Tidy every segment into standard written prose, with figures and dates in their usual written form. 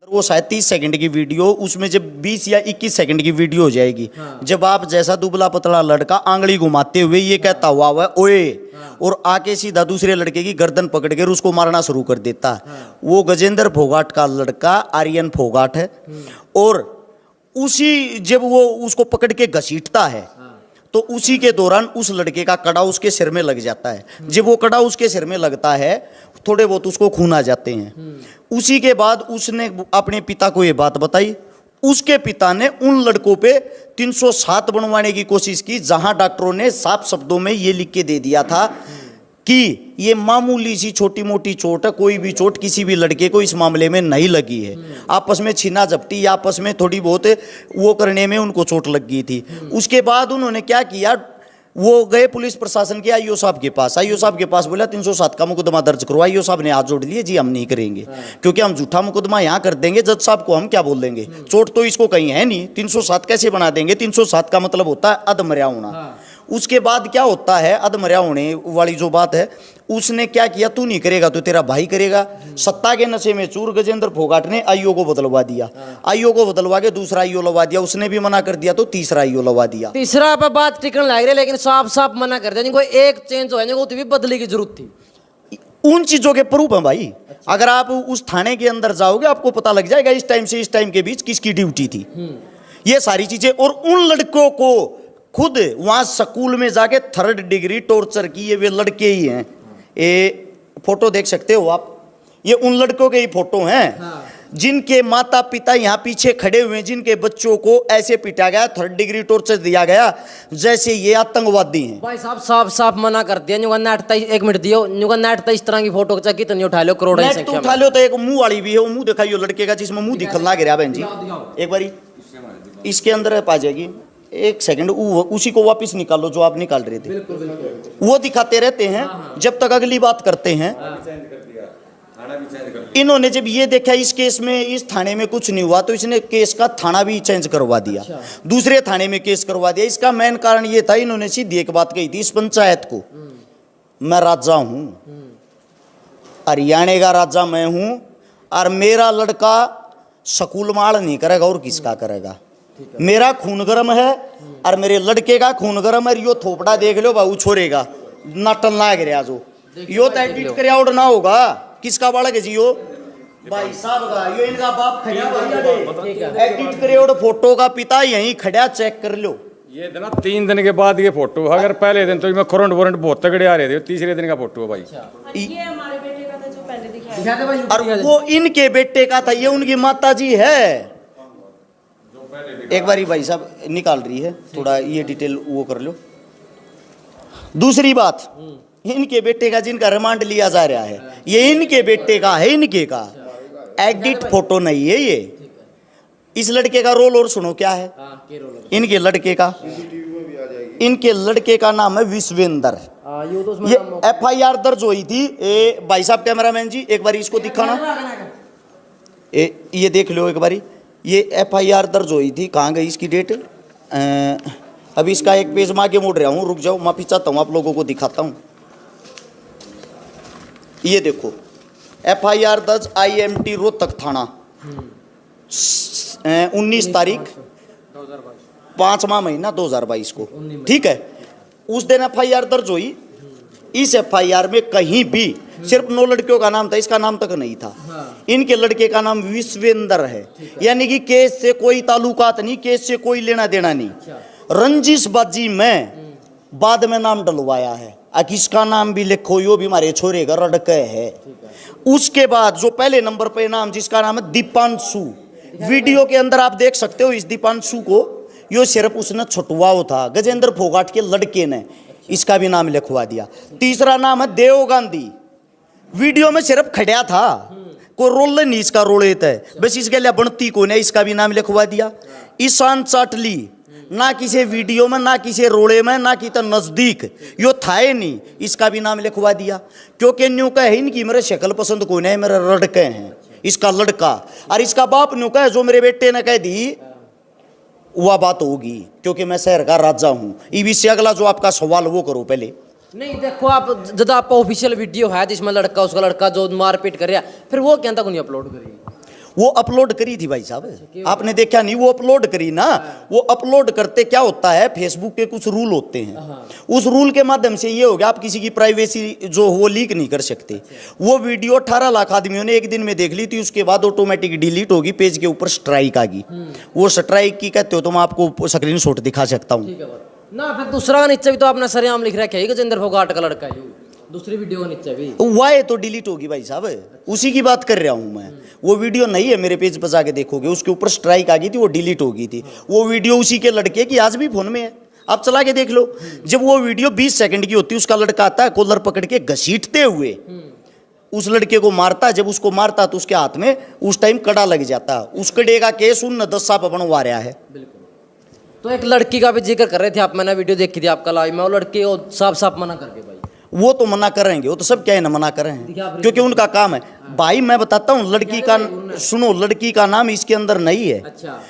वो शायद 30 सेकंड की वीडियो, उसमें जब 20 या 21 सेकंड की वीडियो हो जाएगी, जब आप जैसा दुबला पतला लड़का आंगली घुमाते हुए ये कहता हुआ ओए, और आके सीधा दूसरे लड़के की गर्दन पकड़ कर उसको मारना शुरू कर देता है। वो गजेंद्र फोगाट का लड़का आर्यन फोगाट है। और उसी जब वो उसको पकड़ के घसीटता है तो उसी के दौरान उस लड़के का कड़ा उसके सिर में लग जाता है। जब वो कड़ा उसके सिर में लगता है, थोड़े बहुत उसको खून आ जाते हैं। उसी के बाद उसने अपने पिता को ये बात बताई। उसके पिता ने उन लड़कों पे 307 बनवाने की कोशिश की, जहां डॉक्टरों ने साफ शब्दों में ये लिख के दे दिया था कि ये मामूली सी छोटी मोटी चोट है, कोई भी चोट किसी भी लड़के को इस मामले में नहीं लगी है। आपस में छीना झपटी या आपस में थोड़ी बहुत वो करने में उनको चोट लग गई थी। उसके बाद उन्होंने क्या किया, वो गए पुलिस प्रशासन के आईओ साहब के पास। आईओ साहब के पास बोला 307 का मुकदमा दर्ज करो। आईओ साहब ने हाथ जोड़ लिए, जी हम नहीं करेंगे, क्योंकि हम झूठा मुकदमा यहाँ कर देंगे, जज साहब को हम क्या बोल देंगे, चोट तो इसको कहीं है नहीं, 307 कैसे बना देंगे। 307 का मतलब होता है अधमर्या होना। उसके बाद क्या होता है, अधमर्या होने वाली जो बात है, उसने क्या किया, तू नहीं करेगा तो तेरा भाई करेगा। सत्ता के नशे में चूर गजेंद्र फोगाट ने आईओ को बदलवा दिया। आईओ को बदलवा के दूसरा आईओ लगा दिया। उसने भी मना कर दिया तो तीसरा आईओ लगा दिया। तीसरा पे बात टिकन लग रही, लेकिन साफ साफ मना कर दिया। कोई एक चेंज हो जाए को भी बदली की जरूरत थी। उन चीजों के प्रूफ हैं भाई। अगर आप उस थाने के अंदर जाओगे आपको पता लग जाएगा इस टाइम से इस टाइम के बीच किसकी ड्यूटी थी, ये सारी चीजें। और उन लड़कों को खुद वहां स्कूल में जाके 3rd डिग्री टॉर्चर की, ये वे लड़के ही हैं। ये फोटो देख सकते हो आप, ये उन लड़कों के ही फोटो हैं जिनके माता पिता यहाँ पीछे खड़े हुए हैं, जिनके बच्चों को ऐसे पीटा गया, 3rd डिग्री टॉर्चर दिया गया जैसे ये आतंकवादी हैं। भाई साहब साफ साफ मना कर दिया। न्यूगा नेट 1 मिनट दियो, न्यूगा नेट इस तरह की फोटो चाहिए कितनी उठा लो, करोड़ों की संख्या में उठा लो। तो एक मुंह वाली भी है, वो मुंह दिखाइयो लड़के का जिसमें मुंह दिखल ना गिरा बहन जी। एक बारी इसके अंदर पा जाएगी, 1 सेकंड उसी को वापस निकालो जो आप निकाल रहे थे। बिल्कुल, बिल्कुल। वो दिखाते रहते हैं जब तक अगली बात करते हैं। इन्होंने जब ये देखा इस केस में इस थाने में कुछ नहीं हुआ तो इसने केस का थाना भी चेंज करवा दिया, दूसरे थाने में केस करवा दिया। इसका मेन कारण ये था, इन्होंने सीधी एक बात कही थी इस पंचायत को, मैं राजा हूं, हरियाणा का राजा मैं हूं, और मेरा लड़का स्कूल माल नहीं करेगा और किसका करेगा। मेरा खून गर्म है और मेरे लड़के का खून गर्म है। यो थोपड़ा देख लो बाबू, छोड़ेगा नाटन लाग रहा जो यो तो एडिट कर और ना होगा। किसका बालक है जी यो, भाई साहब का, यो इनका बाप खड़ा भाई एडिट करे और फोटो का पिता यहीं खड़ा, चेक कर लो। ये ना 3 दिन के बाद ये फोटो, अगर पहले दिन तो मैं करंट वारंट बहुत तगड़े आ रहे थे, तीसरे दिन का फोटो है भाई। ये हमारे बेटे का था जो पहले दिखाया, और वो इनके बेटे का था, ये उनकी माता जी है। एक बारी भाई साहब निकाल रही है, थोड़ा ये डिटेल वो कर लो। दूसरी बात, इनके बेटे का जिनका रिमांड लिया जा रहा है, ये इनके बेटे का है, इनके का एडिट फोटो नहीं है ये। इस लड़के का रोल और सुनो क्या है, इनके लड़के का नाम है विश्वेंद्र। ये FIR दर्ज हुई थी। भाई साहब कैमरामैन जी एक बारी इसको दिखाना, ये देख लो एक बारी। ये FIR दर्ज हुई थी, कहाँ गई इसकी डेट, अभी इसका एक पेज में आगे मोड़ रहा हूँ, रुक जाओ, माफी चाहता हूँ, आप लोगों को दिखाता हूँ। ये देखो FIR दर्ज IMT रोहतक थाना 19 तारीख 5वां महीना 2022 को, ठीक है। उस दिन FIR दर्ज हुई। इस FIR में कहीं भी सिर्फ 9 लड़कियों का नाम था, इसका नाम तक नहीं था। इनके लड़के का नाम विश्वेंद्र है, यानी कि केस से कोई ताल्लुकात नहीं, केस से कोई लेना देना नहीं। रंजिशबाजी में बाद में नाम डलवाया है, किसका नाम भी लिखो, यो भी हमारे छोरे का लड़का है। उसके बाद जो पहले नंबर पे नाम, जिसका नाम है दीपांशु, वीडियो के अंदर आप देख सकते हो इस दीपांशु को, यो सिर्फ उसने छुटवाओ था, गजेंद्र फोगाट के लड़के ने, इसका भी नाम लिखवा दिया। तीसरा नाम है देव गांधी, वीडियो में सिर्फ खड़ा था, कोई रोल नहीं इसका रोलेत है, बस इसके लिए बनती को ने, इसका भी नाम लिखवा दिया। ईशान चाटली, ना किसी वीडियो में, ना किसी रोले में, ना कि तो नजदीक यो था नहीं, इसका भी नाम लिखवा दिया। क्योंकि न्यू का है इनकी मेरे शक्ल पसंद को नहीं, मेरे लड़के हैं, इसका लड़का, और इसका बाप न्यू का है जो मेरे बेटे ने कह दी वह बात होगी, क्योंकि मैं शहर का राजा हूं। इसी से अगला जो आपका सवाल वो करो पहले। नहीं देखो आप, जब आपका ऑफिशियल वीडियो है जिसमें लड़का उसका लड़का जो मारपीट कर रहा, फिर वो क्या तक नहीं अपलोड करिए। वो अपलोड करी थी भाई साहब, आपने देखा नहीं, वो अपलोड करी ना। वो अपलोड करते क्या होता है, फेसबुक के कुछ रूल होते हैं, उस रूल के माध्यम से ये हो गया आप किसी की प्राइवेसी जो वो लीक नहीं कर सकते। वो वीडियो 18 लाख आदमियों ने एक दिन में देख ली थी, उसके बाद ऑटोमेटिक डिलीट होगी, पेज के ऊपर स्ट्राइक आ गई। वो स्ट्राइक की कहते हो तो मैं आपको स्क्रीनशॉट दिखा सकता हूँ ना। फिर दूसरा का नीचे भी तो आपने सरेआम लिख रखा है गजेंद्र फोगाट का लड़का है, दूसरी वीडियो का नीचे भी वाह तो डिलीट होगी भाई साहब, उसी की बात कर रहा हूं मैं। वो वीडियो नहीं है, मेरे पेज पर जाके देखोगे, उसके ऊपर स्ट्राइक आ गई थी, वो डिलीट हो गई थी। वो वीडियो उसी के लड़के की आज भी फोन में है, आप चला के देख लो। जब वो वीडियो 20 सेकंड की होती है, उसका लड़का आता है कॉलर पकड़ के घसीटते हुए उस लड़के को मारता। जब उसको मारता तो उसके हाथ में उस टाइम कड़ा लग जाता। उस कड़े का केस उन 10 साल बनवा रहा है। तो एक लड़की का भी जिक्र कर रहे थे आप, मैंने वीडियो देखी थी आपका लाइव में, वो लड़के को साफ साफ मना करके भाई। वो तो मना करेंगे, वो तो सब क्या है ना मना करें, क्योंकि उनका काम है। भाई मैं बताता हूँ, लड़की का सुनो, लड़की का नाम इसके अंदर नहीं है। अच्छा,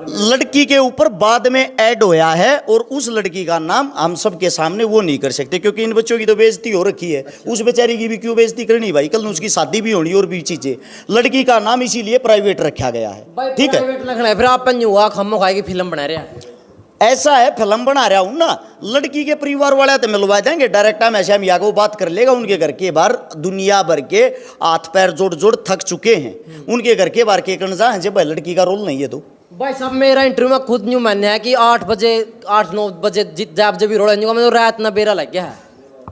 लड़की के ऊपर बाद में ऐड होया है, और उस लड़की का नाम हम सब के सामने वो नहीं कर सकते, क्योंकि इन बच्चों की तो बेइज्जती हो रखी है। उस बेचारी की भी क्यों बेइज्जती करनी भाई, कल उसकी शादी भी होनी और भी चीजें। लड़की का नाम इसीलिए प्राइवेट रखा गया है, ठीक है। फिर आप हुआ खम्मो खाएगी फिल्म बना रहे हैं, ऐसा है, फिल्म बना रहा हूं ना। लड़की के परिवार वाले तो मिलवा देंगे डायरेक्ट, हम ऐसे हम या को बात कर लेगा। उनके घर के बाहर दुनिया भर के हाथ पैर जोड़ जोड़ थक चुके हैं, उनके घर के बाहर के कणजा है जब लड़की का रोल नहीं है। तो भाई साहब मेरा इंटरव्यू में खुद न्यू मानना है कि 8-9 बजे जब भी रोड़ा मैं तो रात ना बेरा लग गया है।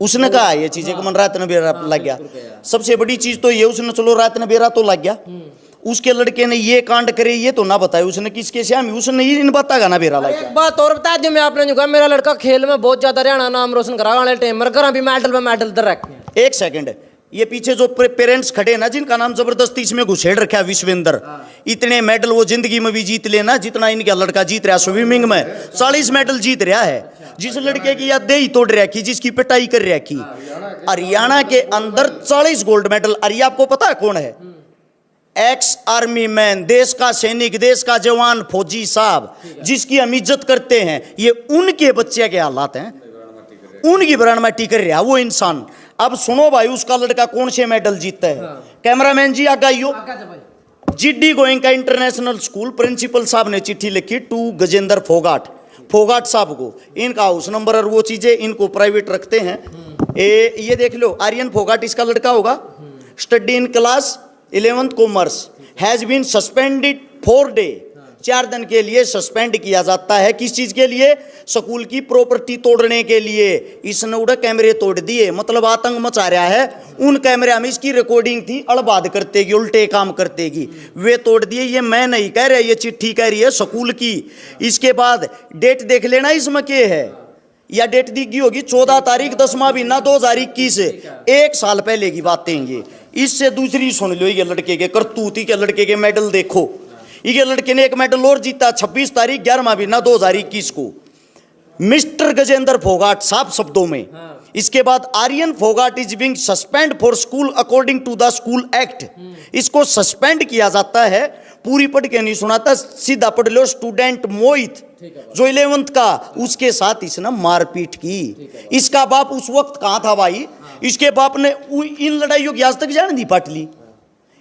उसने कहा ये चीजें कि मन रात न बेरा लग गया। सबसे बड़ी चीज तो ये, उसने चलो रात न बेरा तो लग गया, उसके लड़के ने ये कांड करे ये तो ना बताया उसने किसके श्याम, उसने ये नहीं बतागा ना बेरा लग गया। एक बात और बता दूं मैं आपने जो कहा, मेरा लड़का खेल में बहुत ज्यादा हरियाणा नाम रोशन करा वाले टाइम में घर भी मेडल पे मेडल दर रखे हैं। एक सेकंड, ये पीछे जो पेरेंट्स खड़े ना, जिनका नाम जबरदस्ती इसमें घुसेड़ रखा है विश्वेंद्र, इतने मेडल वो जिंदगी में भी जीत लेना जितना इनका लड़का जीत रहा। स्विमिंग में 40 मेडल जीत रहा है। जिस लड़के की याद दे तोड़ रखी, जिसकी पिटाई कर रखी, हरियाणा के अंदर 40 गोल्ड मेडल। अरे आपको पता है कौन है? एक्स आर्मी मैन, देश का सैनिक, देश का जवान, फौजी साहब, जिसकी हम इज्जत करते हैं। ये उनके बच्चे के हालात हैं, उनकी ब्रांड में टिकर रहा वो इंसान। अब सुनो भाई, उसका लड़का कौन से मेडल जीतता है। कैमरामैन जी आगाइयो। GD Goenka international school principal साहब ने चिट्ठी लिखी टू गजेंद्र फोगाट साहब को। इनका हाउस नंबर और वो चीजें इनको प्राइवेट रखते हैं। ये देख लो, आर्यन फोगाट इसका लड़का होगा। Study in class 11th commerce has been suspended 4 day. 4 दिन के लिए सस्पेंड किया जाता है। किस चीज के लिए? स्कूल की प्रॉपर्टी तोड़ने के लिए। इसने उड़ा कैमरे तोड़ दिए, मतलब आतंक मचा रहा है। उन कैमरे में इसकी रिकॉर्डिंग थी, अड़बाद करतेगी, उल्टे काम करतेगी, वे तोड़ दिए। ये मैं नहीं कह रहा, ये चिट्ठी कह रही है स्कूल की। इसके बाद डेट देख लेना इसमें क्या है, या डेट दी गई होगी 14 तारीख 10वां महीना 2021, 1 साल पहले की बातें ये। इससे दूसरी सुन लो, ये लड़के के करतूती के लड़के के मेडल देखो। ये लड़के ने एक मेडल और जीता 26 तारीख 11वां महीना 2021 को, मिस्टर गजेंद्र फोगाट साहब शब्दों में। इसके बाद Aryan Phogat is being suspend for school according to the school act. इसको सस्पेंड किया जाता है। पूरी पढ़ के नहीं सुनाता, सीधा पढ़ लो। स्टूडेंट मोहित जो 11th का, उसके साथ इसने मारपीट की। इसका बाप उस वक्त कहां था भाई? इसके बाप ने इन लड़ाइयों की आज तक जान दी पाटली।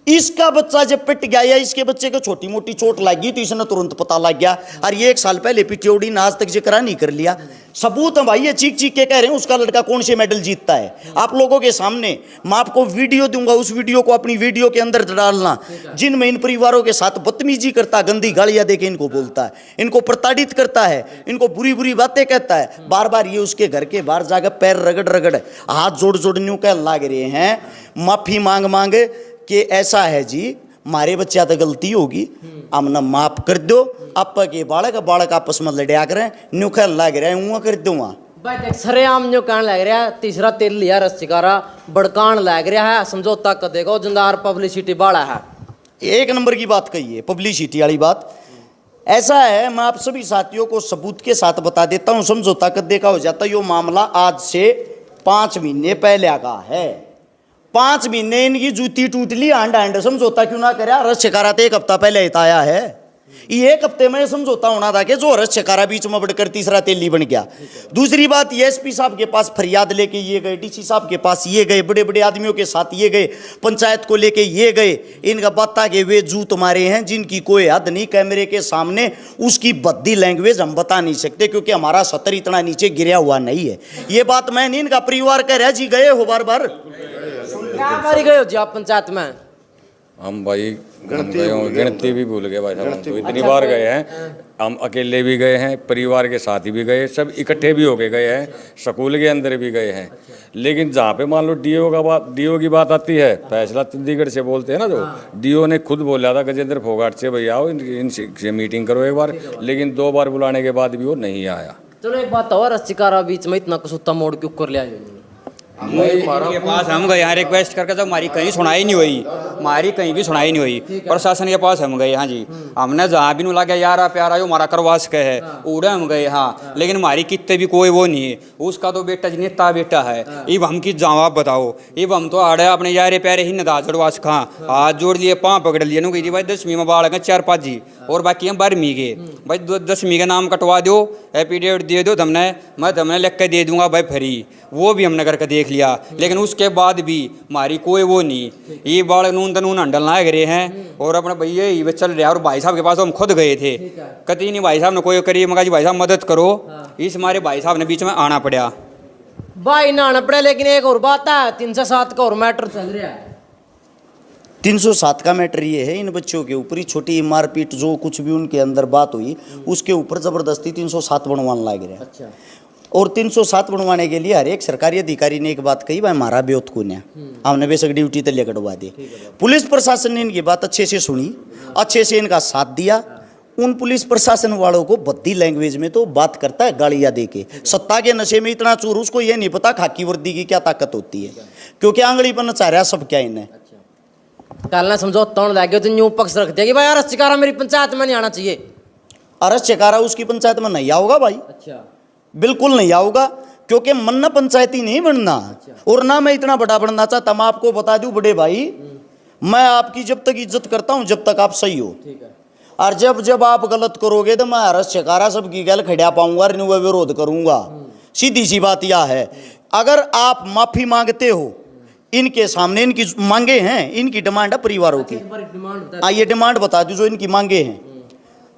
इसका बच्चा जब पिट गया या इसके बच्चे को छोटी मोटी चोट लगी तो इसने तुरंत पता लग गया। और ये 1 साल पहले पिटियोड़ी ने आज तक जिक्र नहीं कर लिया। सबूत है भाई, ये चीख चीख के कह रहे हैं उसका लड़का कौन से मेडल जीतता है। आप लोगों के सामने मैं आपको वीडियो दूंगा, उस वीडियो को अपनी वीडियो के अंदर डालना, जिनमें इन परिवारों के साथ बदतमीजी करता, गंदी गालियां देके इनको बोलता है, इनको प्रताड़ित करता है, इनको बुरी बुरी बातें कहता है। बार बार ये उसके घर के बाहर जाकर पैर रगड़ रगड़ हाथ जोड़ जोड़ न्यू कह लाग रहे हैं, माफी मांग मांग कि ऐसा है जी, मारे बच्चा तो गलती होगी, हमने माफ कर दो। आपा के बालक आपस में लड़िया करें, न्यू कह लाग रहा है, ऊँ कर दूंगा भाई। देख सरेआम जो कहने लग रहा है, तीसरा तेल लिया रस चिकारा बड़कान लग रहा है, समझौता कर देगा जंदार पब्लिसिटी बाड़ा है। 1 नंबर की बात कही है, पब्लिसिटी वाली बात। ऐसा है, मैं आप सभी साथियों को सबूत के साथ बता देता हूँ। समझौता कर देखा हो जाता। यो मामला आज से 5 महीने पहले का है। 5 महीने इनकी जूती टूट ली, आंड समझौता क्यों ना करे? रस शिकारा तो 1 हफ्ता पहले आया है। ये एक हफ्ते में समझौता होना था कि जो हरस चकारा बीच में बढ़कर तीसरा तेली बन गया। दूसरी बात, ये एसपी साहब के पास फरियाद लेके ये गए, डीसी साहब के पास ये गए, बड़े बड़े आदमियों के साथ ये गए, पंचायत को लेके ये गए। इनका पता के वे जूत मारे हैं जिनकी कोई हद नहीं। कैमरे के सामने उसकी भद्दी लैंग्वेज हम बता नहीं सकते, क्योंकि हमारा सतर इतना नीचे गिरा हुआ नहीं है। ये बात मैं नहीं, इनका परिवार कह रहा जी, गए हो बार बार। क्या बारी गए हो जी आप पंचायत में? हम भाई गिनती भी भूल गए भाई साहब, हम तो इतनी बार गए हैं। हम अकेले भी गए हैं, परिवार के साथ भी गए, सब इकट्ठे भी होके गए हैं, स्कूल के अंदर भी गए हैं। लेकिन जहाँ पे मान लो डीओ की बात आती है, फैसला चंडीगढ़ से बोलते हैं ना, जो डीओ ने खुद बोला था गजेंद्र फोगाट से, भैया आओ इनसे मीटिंग करो एक बार, लेकिन 2 बार बुलाने के बाद भी वो नहीं आया। चलो एक बात और, रस्सिकारा बीच में इतना कसुत्ता मोड़ क्यों कर लिया? के पास हम गए यहाँ रिक्वेस्ट करके, तो हमारी कहीं सुनाई नहीं हुई, हमारी कहीं भी सुनाई नहीं हुई। प्रशासन के पास हम गए, हाँ जी, हमने जहाँ भी लगा यार प्यारा जो हमारा करवा सके है उड़े हम गए, हाँ, लेकिन हमारी कितने भी कोई वो नहीं है। उसका तो बेटा नेता बेटा है, इब हम की जवाब बताओ। इब हम तो आड़े अपने यारे प्यारे ही नदा चढ़वा सका, हाथ जोड़ लिए, पाँव पकड़ लिए, नु कही भाई 10वीं में बाढ़ गए 4-5 जी, और बाकी हम 12वीं के, भाई 10वीं का नाम कटवा दो, एफिडेविट दे दो, मैं लिख के दे दूंगा भाई फ्री। वो भी हमने करके देख लिया, लेकिन उसके बाद भी हमारी कोई वो नहीं। ये बाढ़ नून तनून हंडल ना गिरे हैं, और अपने भैया ये चल रहा है। और भाई साहब के पास तो हम खुद गए थे, कभी नहीं भाई साहब ने कोई करी, मगा जी भाई साहब मदद करो, इस हमारे भाई साहब ने बीच में आना पड़ा। भाई ना आना पड़ा, लेकिन एक और बात है, 307 का और मैटर चल रहा है। 307 का मैटर ये है, इन बच्चों के ऊपर ही छोटी मारपीट जो कुछ भी उनके अंदर बात हुई, उसके ऊपर जबरदस्ती 307 बनवाने लग रहा है। अच्छा। और 307 बनवाने के लिए हर एक सरकारी अधिकारी ने एक बात कही, भाई हमारा ब्योत कौन है, हमने बेशक ड्यूटी तले कटवा दी। पुलिस प्रशासन ने इनकी बात अच्छे से सुनी, अच्छे से इनका साथ दिया। उन पुलिस प्रशासन वालों को भद्दी लैंग्वेज में तो बात करता है गालियां देके। सत्ता के नशे में इतना चूर, उसको ये नहीं पता खाकी वर्दी की क्या ताकत होती है, क्योंकि आंगली पर नचा रहा सब क्या इन्हें। कल ना समझौता होने लगे तो न्यू पक्ष रख दिया कि भाई यार रस्सिकारा मेरी पंचायत में नहीं आना चाहिए। अरे चकारा उसकी पंचायत में नहीं आओगा भाई, अच्छा, बिल्कुल नहीं आऊंगा, क्योंकि मन्ना पंचायती नहीं बनना, और ना मैं इतना बड़ा बनना चाहता। मैं आपको बता दूं बड़े भाई, मैं आपकी जब तक इज्जत करता हूं जब तक आप सही हो, और जब आप गलत करोगे तो मैं हरस चकारा सबकी गल खड़ा पाऊंगा, विरोध करूंगा। सीधी सी बात यह है, अगर आप माफी मांगते हो इनके सामने, इनकी मांगे हैं, इनकी डिमांड है परिवारों की, ये डिमांड बता दूं जो इनकी मांगे हैं।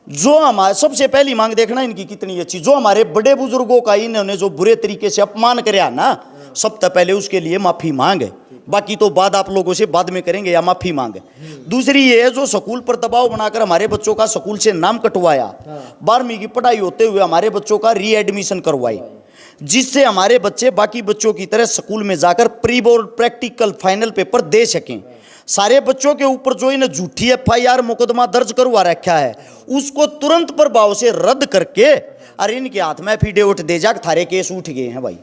जो हमारे सबसे पहली मांग देखना इनकी कितनी अच्छी, जो हमारे बड़े बुजुर्गों का इन्होंने जो बुरे तरीके से अपमान कराया ना, सबसे पहले उसके लिए माफी मांग है। बाकी तो बात आप लोगों से बाद में करेंगे, या माफी मांग है। दूसरी ये है, जो स्कूल पर दबाव बनाकर हमारे बच्चों का स्कूल से नाम कटवाया, 12वीं की पढ़ाई होते हुए हमारे बच्चों का रीएडमिशन करवाई, जिससे हमारे बच्चे बाकी बच्चों की तरह स्कूल में जाकर pre board practical final paper दे सकें। सारे बच्चों के ऊपर जो इन्हें झूठी FIR मुकदमा दर्ज करवा रखा है, उसको तुरंत प्रभाव से रद्द करके, अरे इनके हाथ में एफिडेविट दे जा, थारे केस उठ गए हैं भाई।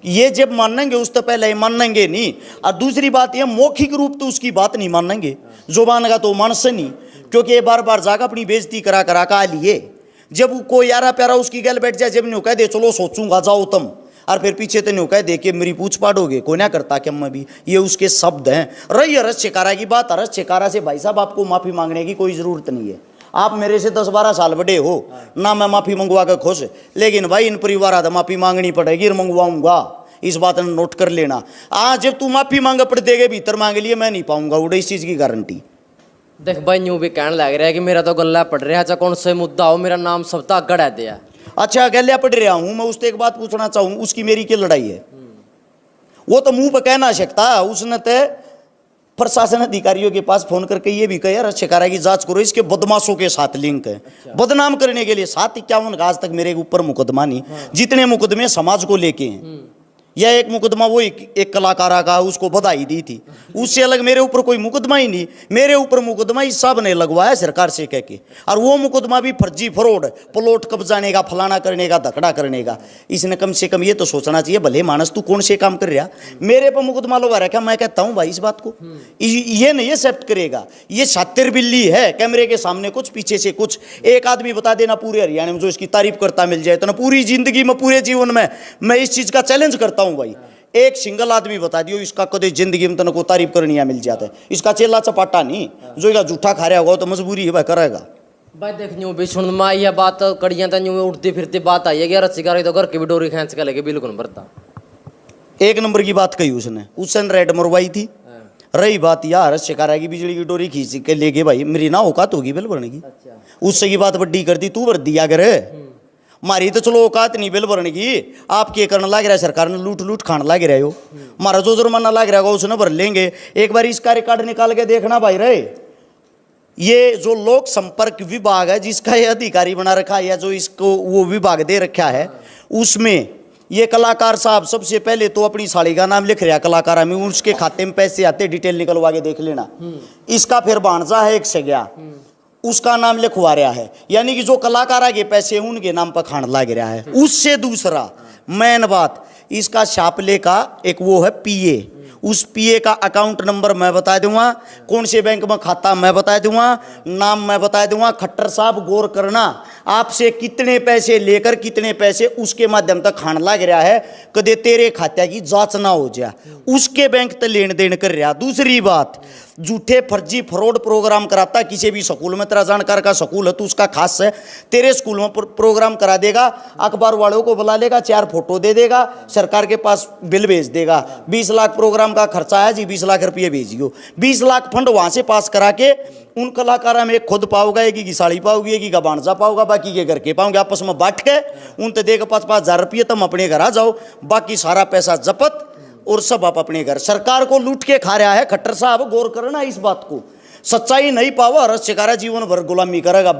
ये जब मानेंगे उस तो पहले मानेंगे नहीं। और दूसरी बात ये, मौखिक रूप तो उसकी बात नहीं मानेंगे, जुबान का तो मानस नहीं, क्योंकि ये बार बार जाकर अपनी बेइज्जती करा करा का लिए। जब कोई यारा प्यारा उसकी गल बैठ जाए, जब नहीं कह दे चलो सोचूंगा जाओ तुम, और फिर पीछे तो नहीं कह दे कि मेरी पूछ पाड़ोगे, को ना करता कि मैं भी, ये उसके शब्द हैं। रही हरस चकारा की बात, हरस चकारा से भाई साहब आपको माफ़ी मांगने की कोई ज़रूरत नहीं है। आप मेरे से 10-12 साल बड़े हो ना, मैं माफ़ी मंगवा कर खुश, लेकिन भाई इन परिवार तो माफ़ी मांगनी पड़ेगी और मंगवाऊंगा, इस बात ने नोट कर लेना। जब तू माफ़ी मांग पड़ देगे भीतर मांग लिए, मैं नहीं पाऊंगा उड़े, इस चीज़ की गारंटी। देख भाई न्यू भी कहने लग रहा है कि मेरा तो गला पड़ रहा है, चाहे कौन सा मुद्दा हो, मेरा नाम सब तक गड़ा दिया। अच्छा गलिया पढ़ रहा हूं मैं, उससे एक बात पूछना चाहूँ, उसकी मेरी क्या लड़ाई है? वो तो मुंह पे कह ना सकता, उसने तो प्रशासन अधिकारियों के पास फोन करके ये भी कहा, यार चकारा की जांच करो, इसके बदमाशों के साथ लिंक है। बदनाम करने के लिए 751 आज तक मेरे ऊपर मुकदमा नहीं, जितने मुकदमे समाज को लेके हैं। यह एक मुकदमा वो एक कलाकारा का, उसको बधाई दी थी, उससे अलग मेरे ऊपर कोई मुकदमा ही नहीं। मेरे ऊपर मुकदमा इस साहब ने लगवाया सरकार से कह के, और वो मुकदमा भी फर्जी फ्रॉड, प्लॉट कब्जाने का, फलाना करने का, धकड़ा करने का। इसने कम से कम ये तो सोचना चाहिए, भले मानस तू कौन से काम कर रहा, मेरे पर मुकदमा लगा रखा। मैं कहता हूँ भाई इस बात को ये नहीं एक्सेप्ट करेगा। ये शातिर बिल्ली है, कैमरे के सामने कुछ, पीछे से कुछ। एक आदमी बता देना पूरे हरियाणा में जो इसकी तारीफ करता मिल जाए तो ना, पूरी जिंदगी में, पूरे जीवन में मैं इस चीज का चैलेंज करता हूं भाई। एक सिंगल आदमी बता दियो इसका कदे जिंदगी में तन को तारीफ करनी मिल जाता है। इसका चेला चपाटा नहीं, जो इसका जूठा खा रहा होगा तो मजबूरी है भाई, करेगा। भाई देख न्यू भी सुन में आई है बात कड़ियां तो न्यू उठती फिरती बात आई है कि रस्सी कार तो घर की भी डोरी खींच के लेके बिल्कुल भरता। एक नंबर की बात कही उसने, उसने रेड मरवाई थी। रही बात यार शिकारा की बिजली की डोरी खींच के ले गए, भाई मेरी ना औकात होगी बिल भरने की। उससे की बात बड्डी कर दी, तू भर दिया कर। मारी तो चलो औकात नहीं बिल भरने की, आप क्या करने लग रहा है, सरकार ने लूट लूट खाने लग रहे हो। मारा जो जुर्माना लग रहा है उसने भर लेंगे। एक बार इसका रिकॉर्ड निकाल के देखना भाई रे, ये जो लोक संपर्क विभाग है जिसका ये अधिकारी बना रखा है या जो इसको वो विभाग दे रखा है, उसमें ये कलाकार साहब सबसे पहले तो अपनी साड़ी का नाम लिख रहा है कलाकारा में, उसके खाते में पैसे आते, डिटेल निकलवा के देख लेना। इसका फिर भांजा है एक से गया, उसका नाम लिखवा रहा है, यानी कि जो कलाकारा के पैसे उनके नाम पर खान लग रहा है। उससे दूसरा मेन बात, इसका शापले का एक वो है पीए, उस पीए का अकाउंट नंबर मैं बता दूंगा, कौन से बैंक में खाता मैं बता दूंगा, नाम मैं बता दूंगा। खट्टर साहब गौर करना, आपसे कितने पैसे लेकर कितने पैसे उसके माध्यम तक खान लग रहा है, कदे तेरे खाते की जांच ना हो जाए, उसके बैंक तक लेन देन कर रहा। दूसरी बात, झूठे फर्जी फ्रॉड प्रोग्राम कराता किसी भी स्कूल में, तेरा जानकार का स्कूल है तो उसका खास है, तेरे स्कूल में प्रोग्राम करा देगा, अखबार वालों को बुला लेगा, 4 फोटो दे देगा, सरकार के पास बिल भेज देगा, 20 लाख प्रोग्राम का खर्चा है जी, 20 लाख रुपये भेजियो। 20 लाख फंड वहां से पास करा के उन कलाकारों में खुद पाओगा, एक की साड़ी पाओगी, एक का बांझा पाओगा, बाकी के घर के पाओगे, आपस में बांट के उन तो देगा 5-5 हजार रुपये, तुम अपने घर आ जाओ, बाकी सारा पैसा जपत और सब आप अपने घर। सरकार को लूट के खा रहा है खट्टर साहब, गौर करना इस बात को। सच्चाई नहीं पावा रस शिकारा जीवन भर गुलामी करेगा,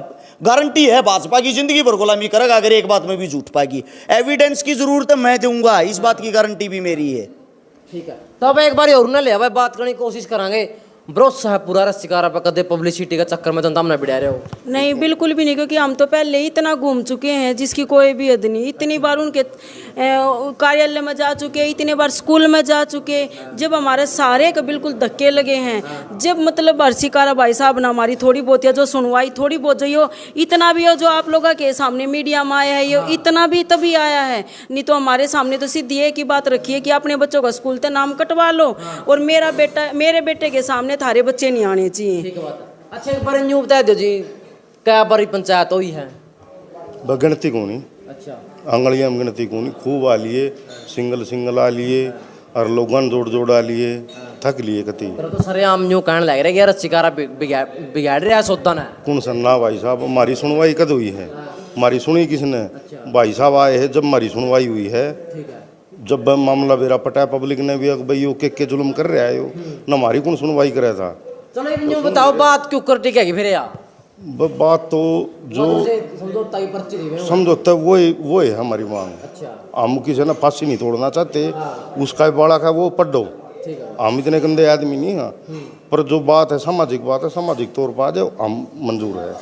गारंटी है भाजपा की जिंदगी भर गुलामी करेगा अगर एक बात में भी झूठ पाएगी। एविडेंस की जरूरत है मैं दूंगा, इस बात की गारंटी भी मेरी है। ठीक है, तब एक बार और ना ले भाई बात करने की कोशिश करांगे। भरोसा है पूरा रस्सी कार पर, कदे पब्लिसिटी का चक्कर में जनता में बिड़ा रहे हो? नहीं बिल्कुल भी नहीं, क्योंकि हम तो पहले ही इतना घूम चुके हैं जिसकी कोई भी हद नहीं। इतनी बार उनके कार्यालय में जा चुके, इतने बार स्कूल में जा चुके, जब हमारे सारे के बिल्कुल धक्के लगे हैं, जब मतलब रस्सी कार भाई साहब ना हमारी थोड़ी बहुत या जो सुनवाई थोड़ी बहुत जो हो, इतना भी हो जो आप लोगों के सामने मीडिया में आया है, ये इतना भी तभी आया है, नहीं तो हमारे सामने तो सीधी एक ही बात रखी है कि अपने बच्चों का स्कूल से नाम कटवा लो, और मेरे बेटे के सामने थारे बच्चे नहीं आने चाहिए। ठीक है बात है। अच्छा एक बार न्यू बता दो जी, क्या बारी पंचायत हुई है? गिनती को नहीं, अच्छा आंगलियां में गिनती को नहीं, खूब आ लिए, सिंगल आ लिए और लोगन जोड़ आ लिए, थक लिए कति। तो सर आम न्यू कहने लग रहा है कि यार शिकारा बिगाड़ रहा है सौदा ना। कौन सन्ना भाई साहब, हमारी सुनवाई कद हुई है? हमारी सुनी किसने? भाई साहब आए हैं जब हमारी सुनवाई हुई है, जब मामला बेरा पटा पब्लिक ने भी भाई वो के जुल्म कर रहा है न, हमारी कौन सुनवाई करे था। चलो एक न्यू बताओ बात क्यों कर टिकेगी फिर यार? बात तो जो समझौता वो है हमारी मांग। अच्छा हम किसी ने फांसी नहीं तोड़ना चाहते, उसका बड़ा का वो पढ़ो, हम इतने गंदे आदमी नहीं हैं, पर जो बात है सामाजिक बात है, सामाजिक तौर पर आ जाओ हम मंजूर है।